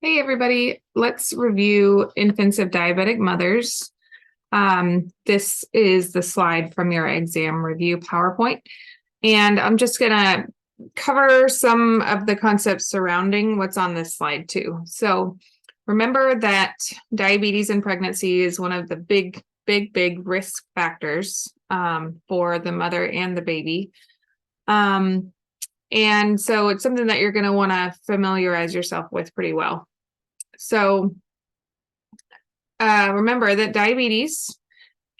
Hey everybody, let's review infants of diabetic mothers. This is the slide from your exam review PowerPoint, and I'm just gonna cover some of the concepts surrounding what's on this slide too. So remember that diabetes in pregnancy is one of the big risk factors for the mother and the baby. And so it's something that you're gonna wanna familiarize yourself with pretty well. So remember that diabetes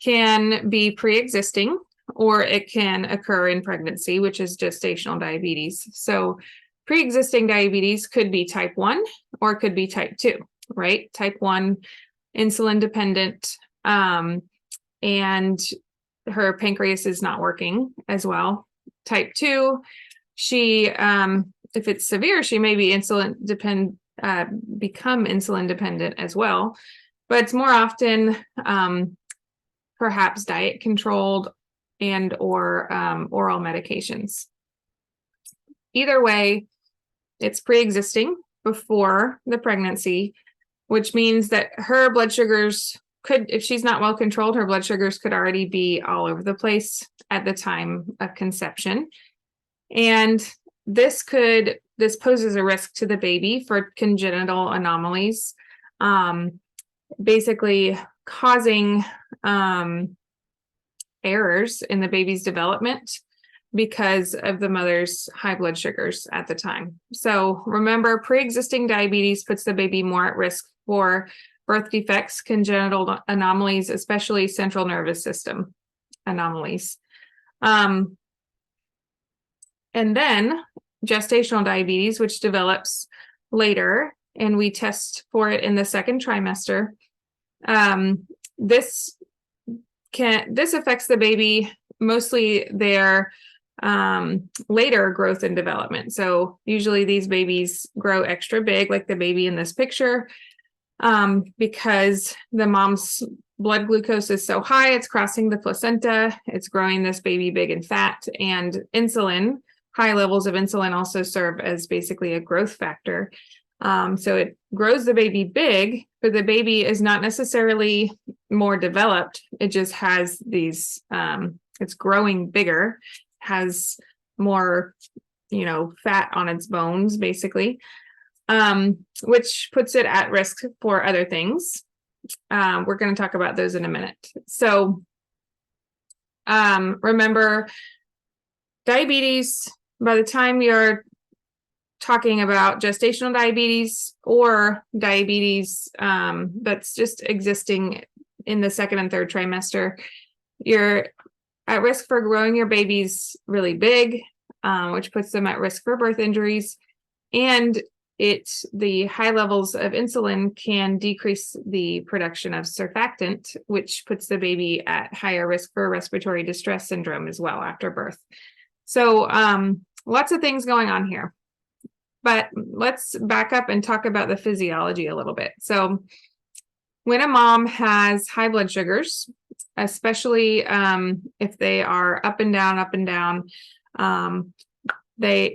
can be pre-existing or it can occur in pregnancy, which is gestational diabetes. So pre-existing diabetes could be type 1 or it could be type 2, right? Type 1, insulin dependent, and her pancreas is not working as well. Type 2, she, if it's severe, she may be become insulin dependent as well, but it's more often perhaps diet controlled and or oral medications. Either way, it's pre-existing before the pregnancy, which means that her blood sugars could, if she's not well controlled, her blood sugars could already be all over the place at the time of conception. And this poses a risk to the baby for congenital anomalies, basically causing errors in the baby's development because of the mother's high blood sugars at the time. So remember, pre-existing diabetes puts the baby more at risk for birth defects, congenital anomalies, especially central nervous system anomalies. And then gestational diabetes, which develops later, and we test for it in the second trimester. This affects the baby, mostly their later growth and development. So usually these babies grow extra big, like the baby in this picture, because the mom's blood glucose is so high, it's crossing the placenta, it's growing this baby big and fat, and high levels of insulin also serve as basically a growth factor. So it grows the baby big, but the baby is not necessarily more developed. It just has these, it's growing bigger, has more, fat on its bones, basically, which puts it at risk for other things. We're going to talk about those in a minute. So remember, diabetes, by the time you're talking about gestational diabetes or diabetes that's just existing in the second and third trimester, you're at risk for growing your babies really big, which puts them at risk for birth injuries. And the high levels of insulin can decrease the production of surfactant, which puts the baby at higher risk for respiratory distress syndrome as well after birth. So lots of things going on here. But let's back up and talk about the physiology a little bit. So when a mom has high blood sugars, especially if they are up and down,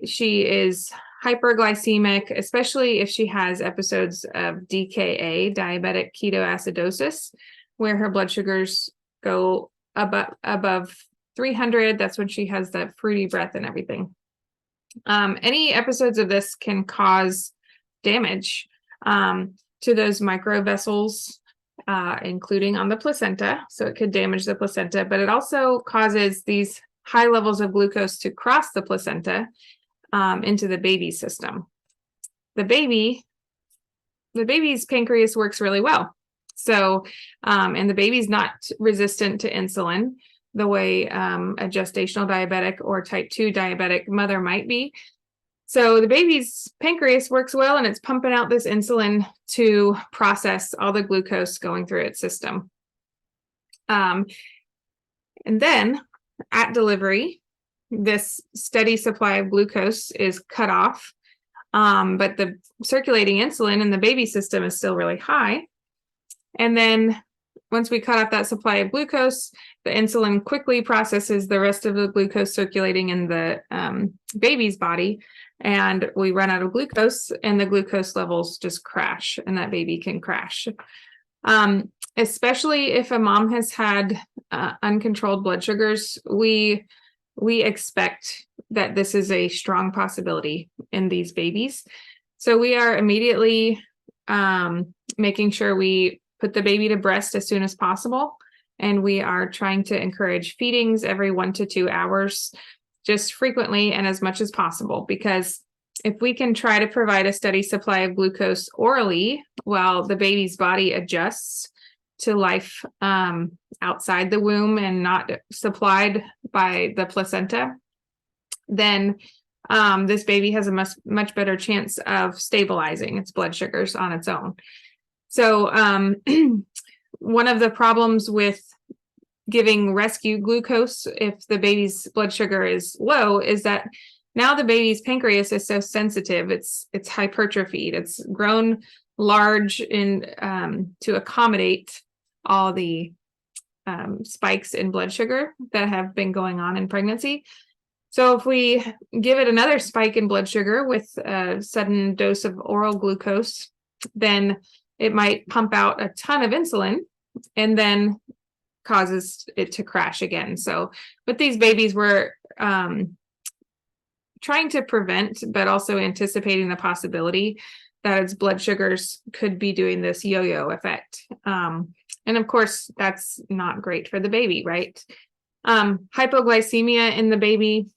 she is hyperglycemic, especially if she has episodes of DKA, diabetic ketoacidosis, where her blood sugars go above 300. That's when she has that fruity breath and everything. Any episodes of this can cause damage to those microvessels, including on the placenta. So it could damage the placenta, but it also causes these high levels of glucose to cross the placenta into the baby's system. The baby's pancreas works really well. So, and the baby's not resistant to insulin the way a gestational diabetic or type 2 diabetic mother might be. So the baby's pancreas works well, and it's pumping out this insulin to process all the glucose going through its system. And then at delivery, this steady supply of glucose is cut off, but the circulating insulin in the baby system is still really high. And then once we cut off that supply of glucose, the insulin quickly processes the rest of the glucose circulating in the baby's body and we run out of glucose, and the glucose levels just crash, and that baby can crash. Especially if a mom has had uncontrolled blood sugars, we expect that this is a strong possibility in these babies. So we are immediately making sure we put the baby to breast as soon as possible. And we are trying to encourage feedings every 1 to 2 hours, just frequently and as much as possible, because if we can try to provide a steady supply of glucose orally while the baby's body adjusts to life outside the womb and not supplied by the placenta, then this baby has a much better chance of stabilizing its blood sugars on its own. So one of the problems with giving rescue glucose if the baby's blood sugar is low is that now the baby's pancreas is so sensitive, it's hypertrophied, it's grown large in to accommodate all the spikes in blood sugar that have been going on in pregnancy. So if we give it another spike in blood sugar with a sudden dose of oral glucose, then it might pump out a ton of insulin and then causes it to crash again. So with these babies, we're trying to prevent, but also anticipating the possibility that its blood sugars could be doing this yo-yo effect. And of course, that's not great for the baby, right? Hypoglycemia in the baby,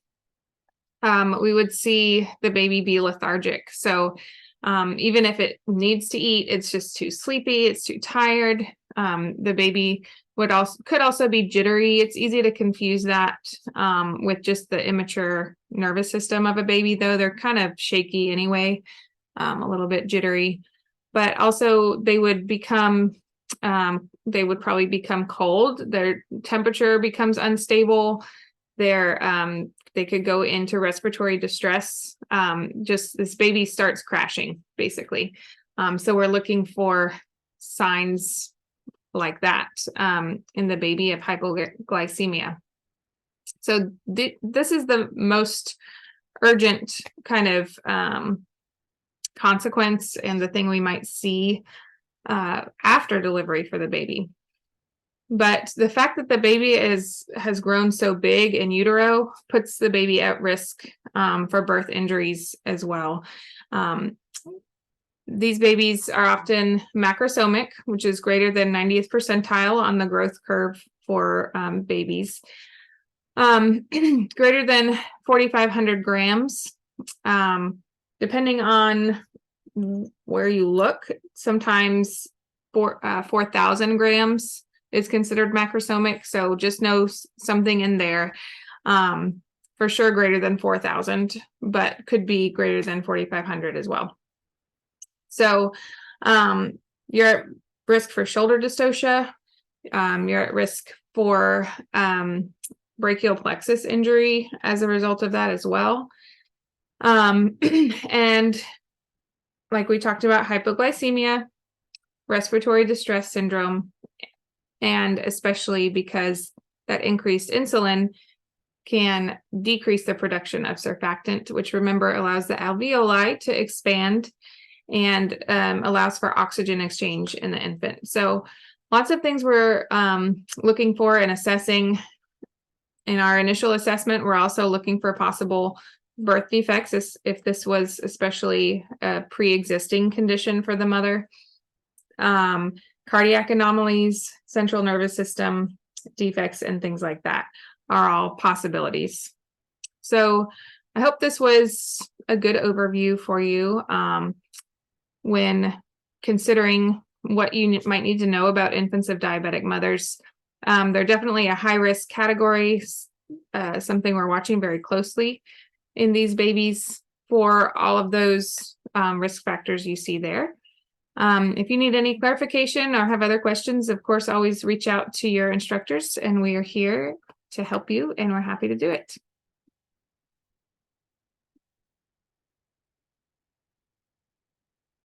we would see the baby be lethargic. So even if it needs to eat, it's just too sleepy, it's too tired. The baby could also be jittery. It's easy to confuse that with just the immature nervous system of a baby, though they're kind of shaky anyway, a little bit jittery. But also they would probably become cold. Their temperature becomes unstable. They could go into respiratory distress. Just this baby starts crashing, basically. So we're looking for signs like that in the baby of hypoglycemia. So this is the most urgent kind of consequence and the thing we might see after delivery for the baby. But the fact that the baby has grown so big in utero puts the baby at risk for birth injuries as well. These babies are often macrosomic, which is greater than 90th percentile on the growth curve for babies. Greater than 4,500 grams. Depending on where you look, sometimes 4,000 grams is considered macrosomic. So just know something in there. For sure greater than 4,000, but could be greater than 4,500 as well. So you're at risk for shoulder dystocia. You're at risk for brachial plexus injury as a result of that as well. And like we talked about, hypoglycemia, respiratory distress syndrome, and especially because that increased insulin can decrease the production of surfactant, which, remember, allows the alveoli to expand and allows for oxygen exchange in the infant. So lots of things we're looking for and assessing. In our initial assessment, we're also looking for possible birth defects if this was especially a pre-existing condition for the mother. Cardiac anomalies, central nervous system defects, and things like that are all possibilities. So I hope this was a good overview for you when considering what you might need to know about infants of diabetic mothers. They're definitely a high-risk category, something we're watching very closely in these babies for all of those risk factors you see there. If you need any clarification or have other questions, of course, always reach out to your instructors, and we are here to help you, and we're happy to do it.